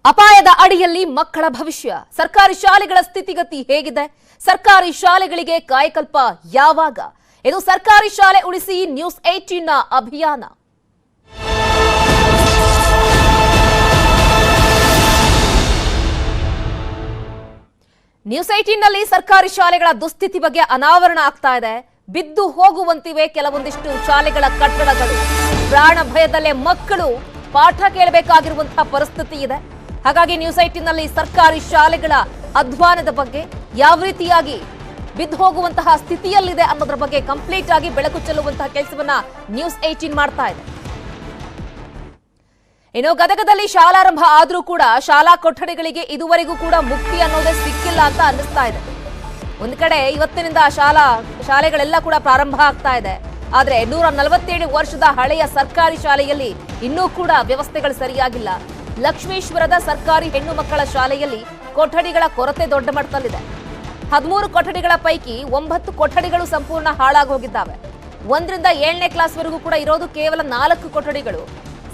ಅಪಾಯದ ಅಡಿಯಲ್ಲಿ ಮಕ್ಕಳ ಭವಿಷ್ಯ. ಸರ್ಕಾರಿ ಶಾಲೆಗಳ ಸ್ಥಿತಿಗತಿ ಹೇಗಿದೆ? ಸರ್ಕಾರಿ ಶಾಲೆಗಳಿಗೆ ಕಾಯಕಲ್ಪ ಯಾವಾಗ? ಇದು ಸರ್ಕಾರಿ ಶಾಲೆ ಉಳಿಸಿ ನ್ಯೂಸ್ 18 ನ ಅಭಿಯಾನ. ನ್ಯೂಸ್ 18 ನಲ್ಲಿ ಸರ್ಕಾರಿ ಶಾಲೆಗಳ ದುಸ್ಥಿತಿ ಬಗ್ಗೆ ಅನಾವರಣ ಆಗ್ತಾ ಇದೆ. ಬಿದ್ದು ಹೋಗುವಂತಿವೆ ಕೆಲವೊಂದಿಷ್ಟು ಶಾಲೆಗಳ ಕಟ್ಟಡಗಳು. ಪ್ರಾಣ ಭಯದಲ್ಲೇ ಮಕ್ಕಳು ಪಾಠ ಕೇಳಬೇಕಾಗಿರುವಂತಹ ಪರಿಸ್ಥಿತಿ ಇದೆ. ಹಾಗಾಗಿ ನ್ಯೂಸ್ 18 ನಲ್ಲಿ ಸರ್ಕಾರಿ ಶಾಲೆಗಳ ಅಧ್ವಾನದ ಬಗ್ಗೆ, ಯಾವ ರೀತಿಯಾಗಿ ಬಿದ್ದು ಹೋಗುವಂತಹ ಸ್ಥಿತಿಯಲ್ಲಿದೆ ಅನ್ನೋದ್ರ ಬಗ್ಗೆ ಕಂಪ್ಲೀಟ್ ಆಗಿ ಬೆಳಕು ಚೆಲ್ಲುವಂತಹ ಕೆಲಸವನ್ನ ನ್ಯೂಸ್ 18 ಮಾಡ್ತಾ ಇದೆ. ಇನ್ನು ಗದಗದಲ್ಲಿ ಶಾಲಾರಂಭ ಆದ್ರೂ ಕೂಡ ಶಾಲಾ ಕೊಠಡಿಗಳಿಗೆ ಇದುವರೆಗೂ ಕೂಡ ಮುಕ್ತಿ ಅನ್ನೋದೇ ಸಿಕ್ಕಿಲ್ಲ ಅಂತ ಅನ್ನಿಸ್ತಾ ಇದೆ. ಒಂದ್ ಕಡೆ ಇವತ್ತಿನಿಂದ ಶಾಲೆಗಳೆಲ್ಲ ಕೂಡ ಪ್ರಾರಂಭ ಆಗ್ತಾ ಇದೆ. ಆದ್ರೆ 147 ವರ್ಷದ ಹಳೆಯ ಸರ್ಕಾರಿ ಶಾಲೆಯಲ್ಲಿ ಇನ್ನೂ ಕೂಡ ವ್ಯವಸ್ಥೆಗಳು ಸರಿಯಾಗಿಲ್ಲ. ಲಕ್ಷ್ಮೇಶ್ವರದ ಸರ್ಕಾರಿ ಹೆಣ್ಣು ಮಕ್ಕಳ ಶಾಲೆಯಲ್ಲಿ ಕೊಠಡಿಗಳ ಕೊರತೆ ದೊಡ್ಡ ಮಟ್ಟದಲ್ಲಿದೆ. 13 ಕೊಠಡಿಗಳ ಪೈಕಿ 9 ಕೊಠಡಿಗಳು ಸಂಪೂರ್ಣ ಹಾಳಾಗೋಗಿದ್ದಾವೆ. 1ರಿಂದ 7ನೇ ಕ್ಲಾಸ್ವರೆಗೂ ಕೂಡ ಇರೋದು ಕೇವಲ 4 ಕೊಠಡಿಗಳು.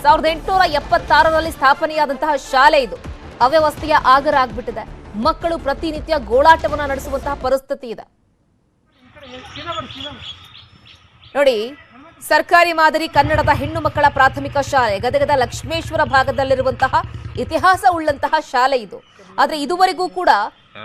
1876ರಲ್ಲಿ ಸ್ಥಾಪನೆಯಾದಂತಹ ಶಾಲೆ ಇದು ಅವ್ಯವಸ್ಥೆಯ ಆಗರ ಆಗ್ಬಿಟ್ಟಿದೆ. ಮಕ್ಕಳು ಪ್ರತಿನಿತ್ಯ ಗೋಳಾಟವನ್ನ ನಡೆಸುವಂತಹ ಪರಿಸ್ಥಿತಿ ಇದೆ. ನೋಡಿ, ಸರ್ಕಾರಿ ಮಾದರಿ ಕನ್ನಡದ ಹೆಣ್ಣು ಮಕ್ಕಳ ಪ್ರಾಥಮಿಕ ಶಾಲೆ ಗದಗದ ಲಕ್ಷ್ಮೇಶ್ವರ ಭಾಗದಲ್ಲಿರುವಂತಹ ಇತಿಹಾಸ ಉಳ್ಳಂತಹ ಶಾಲೆ ಇದು. ಆದ್ರೆ ಇದುವರೆಗೂ ಕೂಡ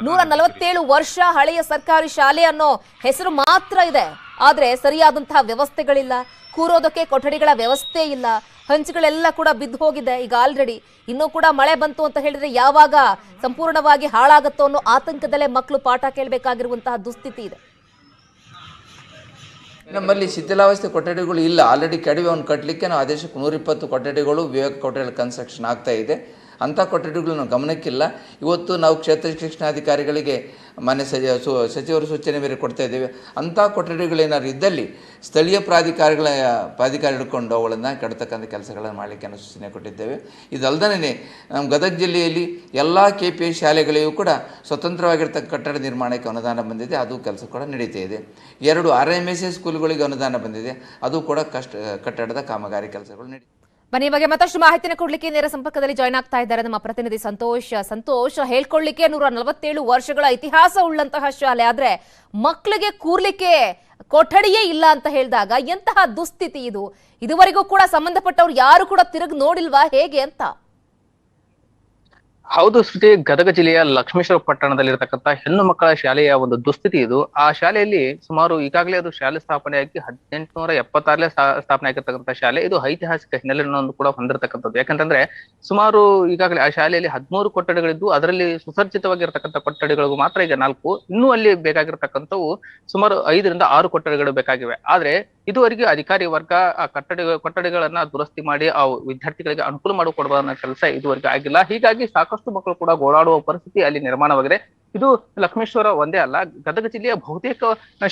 147 ವರ್ಷ ಹಳೆಯ ಸರ್ಕಾರಿ ಶಾಲೆ ಅನ್ನೋ ಹೆಸರು ಮಾತ್ರ ಇದೆ. ಆದ್ರೆ ಸರಿಯಾದಂತಹ ವ್ಯವಸ್ಥೆಗಳಿಲ್ಲ, ಕೂರೋದಕ್ಕೆ ಕೊಠಡಿಗಳ ವ್ಯವಸ್ಥೆ ಇಲ್ಲ, ಹಂಚುಗಳೆಲ್ಲ ಕೂಡ ಬಿದ್ದು ಹೋಗಿದೆ. ಈಗ ಆಲ್ರೆಡಿ ಇನ್ನೂ ಕೂಡ ಮಳೆ ಬಂತು ಅಂತ ಹೇಳಿದ್ರೆ ಯಾವಾಗ ಸಂಪೂರ್ಣವಾಗಿ ಹಾಳಾಗುತ್ತೋ ಅನ್ನೋ ಆತಂಕದಲ್ಲೇ ಮಕ್ಕಳು ಪಾಠ ಕೇಳಬೇಕಾಗಿರುವಂತಹ ದುಸ್ಥಿತಿ ಇದೆ. ನಮ್ಮಲ್ಲಿ ಶಿಥಿಲಾವಸ್ಥೆ ಕೊಠಡಿಗಳು ಇಲ್ಲ. ಆಲ್ರೆಡಿ ಕೆಡವಿ ಒಂದು ಕಟ್ಟಲಿಕ್ಕೆ ನಾವು ಆದೇಶಕ್ಕೆ 120 ಕೊಠಡಿಗಳು ವಿವೇಕ ಕೊಠಡಿಗಳ ಕನ್ಸ್ಟ್ರಕ್ಷನ್ ಆಗ್ತಾ ಇದೆ. ಅಂಥ ಕೊಠಡಿಗಳು ನಾವು ಗಮನಕ್ಕಿಲ್ಲ. ಇವತ್ತು ನಾವು ಕ್ಷೇತ್ರ ಶಿಕ್ಷಣಾಧಿಕಾರಿಗಳಿಗೆ ಮಾನ್ಯ ಸಚಿವರು ಸೂಚನೆ ಮೇರೆ ಕೊಡ್ತಾ ಇದ್ದೇವೆ. ಅಂಥ ಕೊಠಡಿಗಳೇನಾದ್ರು ಇದ್ದಲ್ಲಿ ಸ್ಥಳೀಯ ಪ್ರಾಧಿಕಾರಿಗಳು ಹಿಡ್ಕೊಂಡು ಅವುಗಳನ್ನು ಕೆಡತಕ್ಕಂಥ ಕೆಲಸಗಳನ್ನು ಮಾಡಲಿಕ್ಕೆ ನಾವು ಸೂಚನೆ ಕೊಟ್ಟಿದ್ದೇವೆ. ಇದಲ್ಲದೇ ನಮ್ಮ ಗದಗ ಜಿಲ್ಲೆಯಲ್ಲಿ ಎಲ್ಲ KPI ಶಾಲೆಗಳಿಗೂ ಕೂಡ ಸ್ವತಂತ್ರವಾಗಿರ್ತಕ್ಕ ಕಟ್ಟಡ ನಿರ್ಮಾಣಕ್ಕೆ ಅನುದಾನ ಬಂದಿದೆ. ಅದು ಕೆಲಸ ಕೂಡ ನಡೀತಾ ಇದೆ. 2 RMSA ಸ್ಕೂಲ್ಗಳಿಗೆ ಅನುದಾನ ಬಂದಿದೆ. ಅದು ಕೂಡ ಕಟ್ಟಡದ ಕಾಮಗಾರಿ ಕೆಲಸಗಳು ನಡೀತಿದೆ. ಬನ್ನಿ, ಬಗ್ಗೆ ಮತ್ತಷ್ಟು ಮಾಹಿತಿನ ಕೊಡ್ಲಿಕ್ಕೆ ನೇರ ಸಂಪರ್ಕದಲ್ಲಿ ಜಾಯ್ನ್ ಆಗ್ತಾ ಇದ್ದಾರೆ ನಮ್ಮ ಪ್ರತಿನಿಧಿ ಸಂತೋಷ್. ಹೇಳ್ಕೊಳ್ಳಿಕ್ಕೆ 147 ವರ್ಷಗಳ ಇತಿಹಾಸ ಉಳ್ಳಂತಹ ಶಾಲೆ, ಆದ್ರೆ ಮಕ್ಕಳಿಗೆ ಕೂರ್ಲಿಕ್ಕೆ ಕೊಠಡಿಯೇ ಇಲ್ಲ ಅಂತ ಹೇಳಿದಾಗ ಎಂತಹ ದುಸ್ಥಿತಿ ಇದು? ಇದುವರೆಗೂ ಕೂಡ ಸಂಬಂಧಪಟ್ಟವ್ರು ಯಾರು ಕೂಡ ತಿರುಗಿ ನೋಡಿಲ್ವಾ ಹೇಗೆ ಅಂತ? ಹೌದು ಶ್ರುತಿ, ಗದಗ ಜಿಲ್ಲೆಯ ಲಕ್ಷ್ಮೇಶ್ವರ ಪಟ್ಟಣದಲ್ಲಿರತಕ್ಕಂಥ ಹೆಣ್ಣು ಮಕ್ಕಳ ಶಾಲೆಯ ಒಂದು ದುಸ್ಥಿತಿ ಇದು. ಆ ಶಾಲೆಯಲ್ಲಿ ಸುಮಾರು ಈಗಾಗಲೇ ಅದು ಶಾಲೆ ಸ್ಥಾಪನೆಯಾಗಿ 1876 ಸ್ಥಾಪನೆ ಆಗಿರ್ತಕ್ಕಂಥ ಶಾಲೆ. ಇದು ಐತಿಹಾಸಿಕ ಹಿನ್ನೆಲೆಯನ್ನು ಕೂಡ ಹೊಂದಿರತಕ್ಕಂಥದ್ದು. ಯಾಕಂತಂದ್ರೆ ಸುಮಾರು ಈಗಾಗಲೇ ಆ ಶಾಲೆಯಲ್ಲಿ 13 ಕೊಠಡಿಗಳಿದ್ದು ಅದರಲ್ಲಿ ಸುಸಜ್ಜಿತವಾಗಿರ್ತಕ್ಕಂಥ ಕೊಠಡಿಗಳಿಗೂ ಮಾತ್ರ ಈಗ 4. ಇನ್ನೂ ಅಲ್ಲಿ ಬೇಕಾಗಿರ್ತಕ್ಕಂಥವು ಸುಮಾರು 5ರಿಂದ 6 ಕೊಠಡಿಗಳು ಬೇಕಾಗಿವೆ. ಆದ್ರೆ ಇದುವರೆಗೆ ಅಧಿಕಾರಿ ವರ್ಗ ಆ ಕೊಠಡಿಗಳನ್ನ ದುರಸ್ತಿ ಮಾಡಿ ಆ ವಿದ್ಯಾರ್ಥಿಗಳಿಗೆ ಅನುಕೂಲ ಮಾಡಿಕೊಡುವ ಕೆಲಸ ಇದುವರೆಗೆ ಆಗಿಲ್ಲ. ಹೀಗಾಗಿ ಸಾಕಷ್ಟು ಮಕ್ಕಳು ಕೂಡ ಗೋಳಾಡುವ ಪರಿಸ್ಥಿತಿ ಅಲ್ಲಿ ನಿರ್ಮಾಣವಾಗಿದೆ. ಇದು ಲಕ್ಷ್ಮೇಶ್ವರ ಒಂದೇ ಅಲ್ಲ, ಗದಗ ಜಿಲ್ಲೆಯ ಬಹುತೇಕ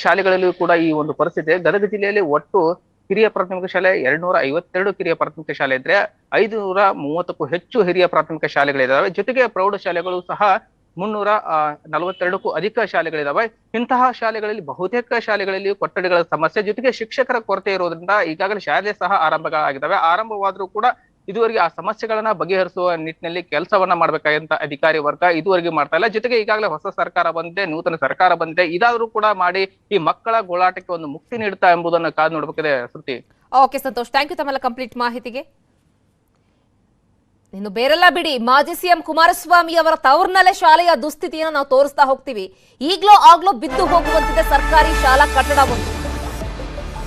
ಶಾಲೆಗಳಲ್ಲಿಯೂ ಕೂಡ ಈ ಒಂದು ಪರಿಸ್ಥಿತಿ. ಗದಗ ಜಿಲ್ಲೆಯಲ್ಲಿ ಒಟ್ಟು ಹಿರಿಯ ಪ್ರಾಥಮಿಕ ಶಾಲೆ 252 ಕಿರಿಯ ಪ್ರಾಥಮಿಕ ಶಾಲೆ ಇದ್ರೆ 530ಕ್ಕೂ ಹೆಚ್ಚು ಹಿರಿಯ ಪ್ರಾಥಮಿಕ ಶಾಲೆಗಳಿದಾವೆ. ಜೊತೆಗೆ ಪ್ರೌಢ ಶಾಲೆಗಳು ಸಹ 342ಕ್ಕೂ ಅಧಿಕ ಶಾಲೆಗಳಿದಾವೆ. ಇಂತಹ ಶಾಲೆಗಳಲ್ಲಿ ಬಹುತೇಕ ಶಾಲೆಗಳಲ್ಲಿ ಕೊಠಡಿಗಳ ಸಮಸ್ಯೆ ಜೊತೆಗೆ ಶಿಕ್ಷಕರ ಕೊರತೆ ಇರೋದ್ರಿಂದ ಈಗಾಗಲೇ ಶಾಲೆ ಸಹ ಆರಂಭಗಳಾಗಿದ್ದಾವೆ. ಆರಂಭವಾದ್ರೂ ಕೂಡ ಇದುವರೆಗೆ ಆ ಸಮಸ್ಯೆಗಳನ್ನ ಬಗೆಹರಿಸುವ ನಿಟ್ಟಿನಲ್ಲಿ ಕೆಲಸವನ್ನ ಮಾಡ್ಬೇಕಾದಂತ ಅಧಿಕಾರಿ ವರ್ಗ ಇದುವರೆಗೆ ಮಾಡ್ತಾ ಇಲ್ಲ. ಜೊತೆಗೆ ಈಗಾಗಲೇ ಹೊಸ ಸರ್ಕಾರ ಬಂದಿದೆ, ನೂತನ ಸರ್ಕಾರ ಬಂದಿದೆ. ಇದಾದ್ರೂ ಕೂಡ ಮಾಡಿ ಈ ಮಕ್ಕಳ ಗೋಳಾಟಕ್ಕೆ ಒಂದು ಮುಕ್ತಿ ನೀಡುತ್ತಾ ಎಂಬುದನ್ನು ಕಾದು ನೋಡ್ಬೇಕಿದೆ ಶ್ರುತಿ. ಓಕೆ ಸಂತೋಷ್, ಥ್ಯಾಂಕ್ ಯು ತಮ್ಮೆಲ್ಲ ಕಂಪ್ಲೀಟ್ ಮಾಹಿತಿಗೆ. ಇನ್ನು ಬೇರೆಲ್ಲ ಬಿಡಿ, ಮಾಜಿ CM ಕುಮಾರಸ್ವಾಮಿ ಅವರ ತವರಿನಲ್ಲೇ ಶಾಲೆಯ ದುಸ್ಥಿತಿಯನ್ನು ನಾವು ತೋರಿಸ್ತಾ ಹೋಗ್ತೀವಿ. ಈಗ್ಲೋ ಆಗ್ಲೋ ಬಿದ್ದು ಹೋಗುವಂತಿದೆ ಸರ್ಕಾರಿ ಶಾಲಾ ಕಟ್ಟಡ ಒಂದು.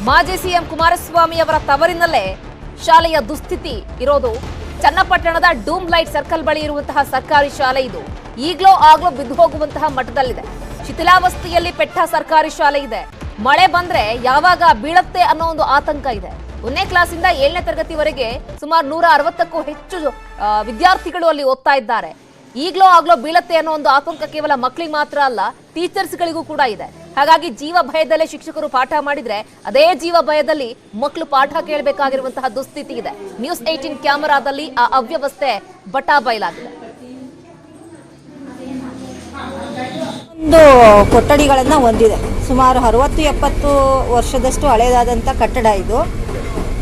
ಮಾಜಿ CM ಕುಮಾರಸ್ವಾಮಿ ಅವರ ತವರಿನಲ್ಲೇ ಶಾಲೆಯ ದುಸ್ಥಿತಿ ಇರೋದು. ಚನ್ನಪಟ್ಟಣದ ಡೂಮ್ ಲೈಟ್ ಸರ್ಕಲ್ ಬಳಿ ಇರುವಂತಹ ಸರ್ಕಾರಿ ಶಾಲೆ ಇದು. ಈಗ್ಲೋ ಆಗ್ಲೋ ಬಿದ್ದು ಹೋಗುವಂತಹ ಮಟ್ಟದಲ್ಲಿದೆ. ಶಿಥಿಲಾವಸ್ಥೆಯಲ್ಲಿ ಪೆಟ್ಟ ಸರ್ಕಾರಿ ಶಾಲೆ ಇದೆ. ಮಳೆ ಬಂದ್ರೆ ಯಾವಾಗ ಬೀಳತ್ತೆ ಅನ್ನೋ ಒಂದು ಆತಂಕ ಇದೆ. 1ನೇ ಕ್ಲಾಸಿಂದ 7ನೇ ತರಗತಿವರೆಗೆ ಸುಮಾರು 160ಕ್ಕೂ ಹೆಚ್ಚು ವಿದ್ಯಾರ್ಥಿಗಳು ಅಲ್ಲಿ ಓದ್ತಾ ಇದ್ದಾರೆ. ಈಗ್ಲೋ ಆಗ್ಲೋ ಬೀಳತ್ತೆ ಅನ್ನೋ ಒಂದು ಆತಂಕ ಕೇವಲ ಮಕ್ಕಳಿಗೆ ಮಾತ್ರ ಅಲ್ಲ, ಟೀಚರ್ಸ್ಗಳಿಗೂ ಕೂಡ ಇದೆ. ಹಾಗಾಗಿ ಜೀವ ಭಯದಲ್ಲೇ ಶಿಕ್ಷಕರು ಪಾಠ ಮಾಡಿದ್ರೆ ಅದೇ ಜೀವ ಭಯದಲ್ಲಿ ಮಕ್ಕಳು ಪಾಠ ಕೇಳಬೇಕಾಗಿರುವಂತಹ ದುಸ್ಥಿತಿ ಇದೆ. ನ್ಯೂಸ್ 18 ಕ್ಯಾಮೆರಾದಲ್ಲಿ ಆ ಅವ್ಯವಸ್ಥೆ ಬಟಾ ಬಯಲಾಗಿದೆ. ಒಂದು ಕೊಠಡಿಗಳನ್ನು ಹೊಂದಿದೆ. ಸುಮಾರು 60-70 ವರ್ಷದಷ್ಟು ಹಳೆಯದಾದಂಥ ಕಟ್ಟಡ ಇದು.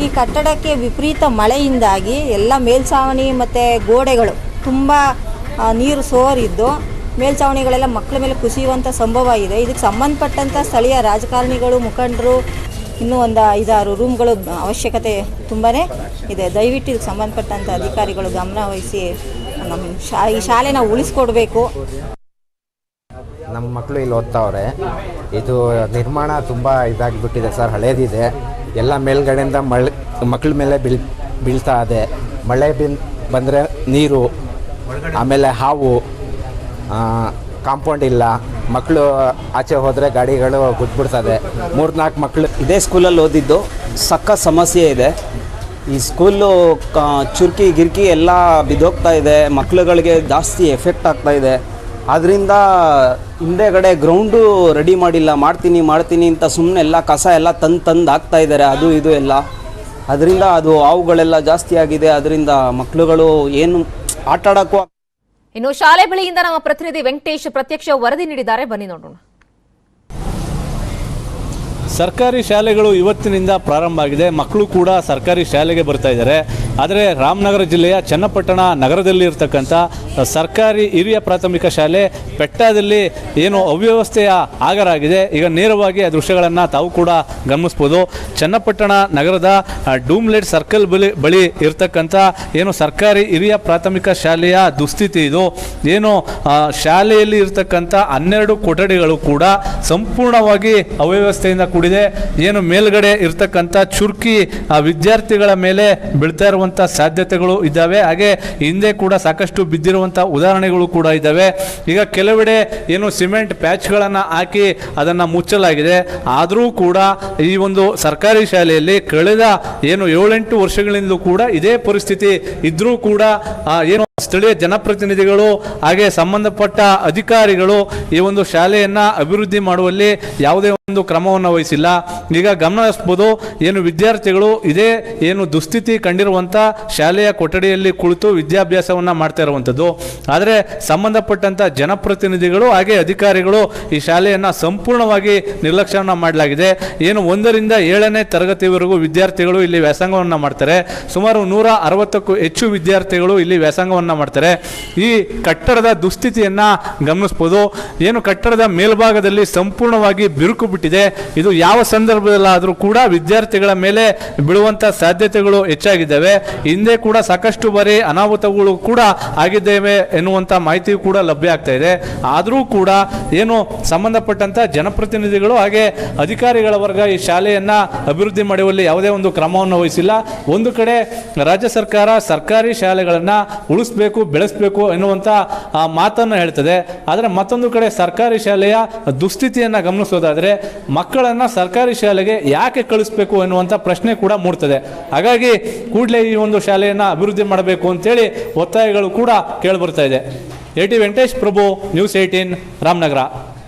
ಈ ಕಟ್ಟಡಕ್ಕೆ ವಿಪರೀತ ಮಳೆಯಿಂದಾಗಿ ಎಲ್ಲ ಮೇಲ್ಛಾವಣಿ ಮತ್ತು ಗೋಡೆಗಳು ತುಂಬ ನೀರು ಸೋರಿದ್ದು ಮೇಲ್ಛಾವಣಿಗಳೆಲ್ಲ ಮಕ್ಕಳ ಮೇಲೆ ಕುಸಿಯುವಂಥ ಸಂಭವ ಇದೆ. ಇದಕ್ಕೆ ಸಂಬಂಧಪಟ್ಟಂಥ ಸ್ಥಳೀಯ ರಾಜಕಾರಣಿಗಳು, ಮುಖಂಡರು, ಇನ್ನೂ ಒಂದು 5-6 ರೂಮ್ಗಳು ಅವಶ್ಯಕತೆ ತುಂಬಾ ಇದೆ. ದಯವಿಟ್ಟು ಇದಕ್ಕೆ ಸಂಬಂಧಪಟ್ಟಂಥ ಅಧಿಕಾರಿಗಳು ಗಮನ ವಹಿಸಿ ನಮ್ಮ ಈ ಶಾಲೆನ ಉಳಿಸ್ಕೊಡ್ಬೇಕು. ನಮ್ಮ ಮಕ್ಕಳು ಇಲ್ಲಿ ಓದ್ತಾವ್ರೆ. ಇದು ನಿರ್ಮಾಣ ತುಂಬ ಇದಾಗಿಬಿಟ್ಟಿದೆ ಸರ್, ಹಳೇದಿದೆ. ಎಲ್ಲ ಮೇಲ್ಗಡೆಯಿಂದ ಮಕ್ಕಳ ಮೇಲೆ ಬೀಳ್ತಾ ಇದೆ. ಮಳೆ ಬಂದರೆ ನೀರು, ಆಮೇಲೆ ಹಾವು, ಕಾಂಪೌಂಡ್ ಇಲ್ಲ, ಮಕ್ಕಳು ಆಚೆ ಹೋದರೆ ಗಾಡಿಗಳು ಗುದ್ಬಿಡ್ತದೆ. 3-4 ಮಕ್ಕಳು ಇದೇ ಸ್ಕೂಲಲ್ಲಿ ಓದಿದ್ದು. ಸಕ್ಕ ಸಮಸ್ಯೆ ಇದೆ. ಈ ಸ್ಕೂಲು ಚುರುಕಿ ಗಿರ್ಕಿ ಎಲ್ಲ ಬಿದ್ದೋಗ್ತಾ ಇದೆ, ಮಕ್ಕಳುಗಳಿಗೆ ಜಾಸ್ತಿ ಎಫೆಕ್ಟ್ ಆಗ್ತಾ ಇದೆ. ಆದ್ದರಿಂದ ಹಿಂದೆಗಡೆ ಗ್ರೌಂಡು ರೆಡಿ ಮಾಡಿಲ್ಲ, ಮಾಡ್ತೀನಿ ಅಂತ ಸುಮ್ಮನೆ ಎಲ್ಲ ಕಸ ಎಲ್ಲ ತಂದು ಹಾಕ್ತಾ ಇದ್ದಾರೆ, ಅದು ಇದು ಎಲ್ಲ. ಅದರಿಂದ ಅದು ಹಾವುಗಳೆಲ್ಲ ಜಾಸ್ತಿ ಆಗಿದೆ. ಅದರಿಂದ ಮಕ್ಕಳುಗಳು ಏನು ಆಟ ಆಡೋಕ್ಕೂ. ಇನ್ನು ಶಾಲೆ ಬಳಿಯಿಂದ ನಮ್ಮ ಪ್ರತಿನಿಧಿ ವೆಂಕಟೇಶ್ ಪ್ರತ್ಯಕ್ಷ ವರದಿ ನೀಡಿದ್ದಾರೆ, ಬನ್ನಿ ನೋಡೋಣ. ಸರ್ಕಾರಿ ಶಾಲೆಗಳು ಇವತ್ತಿನಿಂದ ಪ್ರಾರಂಭ ಆಗಿದೆ. ಮಕ್ಕಳು ಕೂಡ ಸರ್ಕಾರಿ ಶಾಲೆಗೆ ಬರ್ತಾ ಇದ್ದಾರೆ. ಆದರೆ ರಾಮನಗರ ಜಿಲ್ಲೆಯ ಚನ್ನಪಟ್ಟಣ ನಗರದಲ್ಲಿ ಇರತಕ್ಕಂಥ ಸರ್ಕಾರಿ ಹಿರಿಯ ಪ್ರಾಥಮಿಕ ಶಾಲೆ ಪೆಟ್ಟಾದಲ್ಲಿ ಏನು ಅವ್ಯವಸ್ಥೆಯ ಆಗರಾಗಿದೆ. ಈಗ ನೇರವಾಗಿ ಆ ದೃಶ್ಯಗಳನ್ನು ತಾವು ಕೂಡ ಗಮನಿಸ್ಬೋದು. ಚನ್ನಪಟ್ಟಣ ನಗರದ ಡೂಮ್ಲೆಟ್ ಸರ್ಕಲ್ ಬಳಿ ಇರತಕ್ಕಂಥ ಏನು ಸರ್ಕಾರಿ ಹಿರಿಯ ಪ್ರಾಥಮಿಕ ಶಾಲೆಯ ದುಸ್ಥಿತಿ ಇದು. ಏನು ಶಾಲೆಯಲ್ಲಿ ಇರತಕ್ಕಂಥ 12 ಕೊಠಡಿಗಳು ಕೂಡ ಸಂಪೂರ್ಣವಾಗಿ ಅವ್ಯವಸ್ಥೆಯಿಂದ ಕೂಡಿದೆ. ಏನು ಮೇಲ್ಗಡೆ ಇರತಕ್ಕಂಥ ಚುರ್ಕಿ ವಿದ್ಯಾರ್ಥಿಗಳ ಮೇಲೆ ಬೀಳ್ತಾ ಇರುವಂಥ ಸಾಧ್ಯತೆಗಳು ಇದ್ದಾವೆ. ಹಾಗೆ ಹಿಂದೆ ಕೂಡ ಸಾಕಷ್ಟು ಬಿದ್ದಿರುವಂಥ ಉದಾಹರಣೆಗಳು ಕೂಡ ಇದ್ದಾವೆ. ಈಗ ಕೆಲವೆಡೆ ಏನು ಸಿಮೆಂಟ್ ಪ್ಯಾಚ್ಗಳನ್ನು ಹಾಕಿ ಅದನ್ನು ಮುಚ್ಚಲಾಗಿದೆ. ಆದರೂ ಕೂಡ ಈ ಒಂದು ಸರ್ಕಾರಿ ಶಾಲೆಯಲ್ಲಿ ಕಳೆದ ಏನು 7-8 ವರ್ಷಗಳಿಂದಲೂ ಕೂಡ ಇದೇ ಪರಿಸ್ಥಿತಿ ಇದ್ರೂ ಕೂಡ ಏನು ಸ್ಥಳೀಯ ಜನಪ್ರತಿನಿಧಿಗಳು ಹಾಗೆ ಸಂಬಂಧಪಟ್ಟ ಅಧಿಕಾರಿಗಳು ಈ ಒಂದು ಶಾಲೆಯನ್ನ ಅಭಿವೃದ್ಧಿ ಮಾಡುವಲ್ಲಿ ಯಾವುದೇ ಒಂದು ಕ್ರಮವನ್ನು ವಹಿಸಿಲ್ಲ. ಈಗ ಗಮನಿಸಬಹುದು, ಏನು ವಿದ್ಯಾರ್ಥಿಗಳು ಇದೇ ಏನು ದುಸ್ಥಿತಿ ಕಂಡಿರುವಂತ ಶಾಲೆಯ ಕೊಠಡಿಯಲ್ಲಿ ಕುಳಿತು ವಿದ್ಯಾಭ್ಯಾಸವನ್ನ ಮಾಡ್ತಾ ಇರುವಂತದ್ದು. ಆದರೆ ಸಂಬಂಧಪಟ್ಟಂತ ಜನಪ್ರತಿನಿಧಿಗಳು ಹಾಗೆ ಅಧಿಕಾರಿಗಳು ಈ ಶಾಲೆಯನ್ನ ಸಂಪೂರ್ಣವಾಗಿ ನಿರ್ಲಕ್ಷ್ಯವನ್ನ ಮಾಡಲಾಗಿದೆ. ಏನು 1ರಿಂದ 7ನೇ ತರಗತಿವರೆಗೂ ವಿದ್ಯಾರ್ಥಿಗಳು ಇಲ್ಲಿ ವ್ಯಾಸಂಗವನ್ನ ಮಾಡ್ತಾರೆ. ಸುಮಾರು 160ಕ್ಕೂ ಹೆಚ್ಚು ವಿದ್ಯಾರ್ಥಿಗಳು ಇಲ್ಲಿ ವ್ಯಾಸಂಗವನ್ನ ಮಾಡ್ತಾರೆ. ಈ ಕಟ್ಟಡದ ದುಸ್ಥಿತಿಯನ್ನ ಗಮನಿಸಬಹುದು. ಏನು ಕಟ್ಟಡದ ಮೇಲ್ಭಾಗದಲ್ಲಿ ಸಂಪೂರ್ಣವಾಗಿ ಬಿರುಕು ಬಿಟ್ಟಿದೆ. ಇದು ಯಾವ ಸಂದರ್ಭದಲ್ಲಾದರೂ ಕೂಡ ವಿದ್ಯಾರ್ಥಿಗಳ ಮೇಲೆ ಬೀಳುವಂತ ಸಾಧ್ಯತೆಗಳು ಹೆಚ್ಚಾಗಿದ್ದಾವೆ. ಹಿಂದೆ ಕೂಡ ಸಾಕಷ್ಟು ಬಾರಿ ಅನಾಹುತಗಳು ಕೂಡ ಆಗಿದ್ದೇವೆ ಎನ್ನುವಂತ ಮಾಹಿತಿ ಕೂಡ ಲಭ್ಯ ಆಗ್ತಾ ಇದೆ. ಆದರೂ ಕೂಡ ಏನು ಸಂಬಂಧಪಟ್ಟಂತ ಜನಪ್ರತಿನಿಧಿಗಳು ಹಾಗೆ ಅಧಿಕಾರಿಗಳ ವರ್ಗ ಈ ಶಾಲೆಯನ್ನ ಅಭಿವೃದ್ಧಿ ಮಾಡುವಲ್ಲಿ ಯಾವುದೇ ಒಂದು ಕ್ರಮವನ್ನು ವಹಿಸಿಲ್ಲ. ಒಂದು ಕಡೆ ರಾಜ್ಯ ಸರ್ಕಾರ ಸರ್ಕಾರಿ ಶಾಲೆಗಳನ್ನ ಉಳಿಸಬೇಕು, ಬೆಳೆಸಬೇಕು ಎನ್ನುವಂತ ಮಾತನ್ನು ಹೇಳ್ತದೆ. ಆದರೆ ಮತ್ತೊಂದು ಕಡೆ ಸರ್ಕಾರಿ ಶಾಲೆಯ ದುಸ್ಥಿತಿಯನ್ನ ಗಮನಿಸೋದಾದ್ರೆ ಮಕ್ಕಳನ್ನ ಸರ್ಕಾರಿ ಶಾಲೆಗೆ ಯಾಕೆ ಕಳಿಸಬೇಕು ಎನ್ನುವಂತ ಪ್ರಶ್ನೆ ಕೂಡ ಮೂಡ್ತದೆ. ಹಾಗಾಗಿ ಕೂಡಲೇ ಈ ಒಂದು ಶಾಲೆಯನ್ನ ಅಭಿವೃದ್ಧಿ ಮಾಡಬೇಕು ಅಂತೇಳಿ ಒತ್ತಾಯಗಳು ಕೂಡ ಕೇಳಿಬರ್ತಾ ಇದೆ. ವೆಂಕಟೇಶ್ ಪ್ರಭು, ನ್ಯೂಸ್ 18, ರಾಮನಗರ.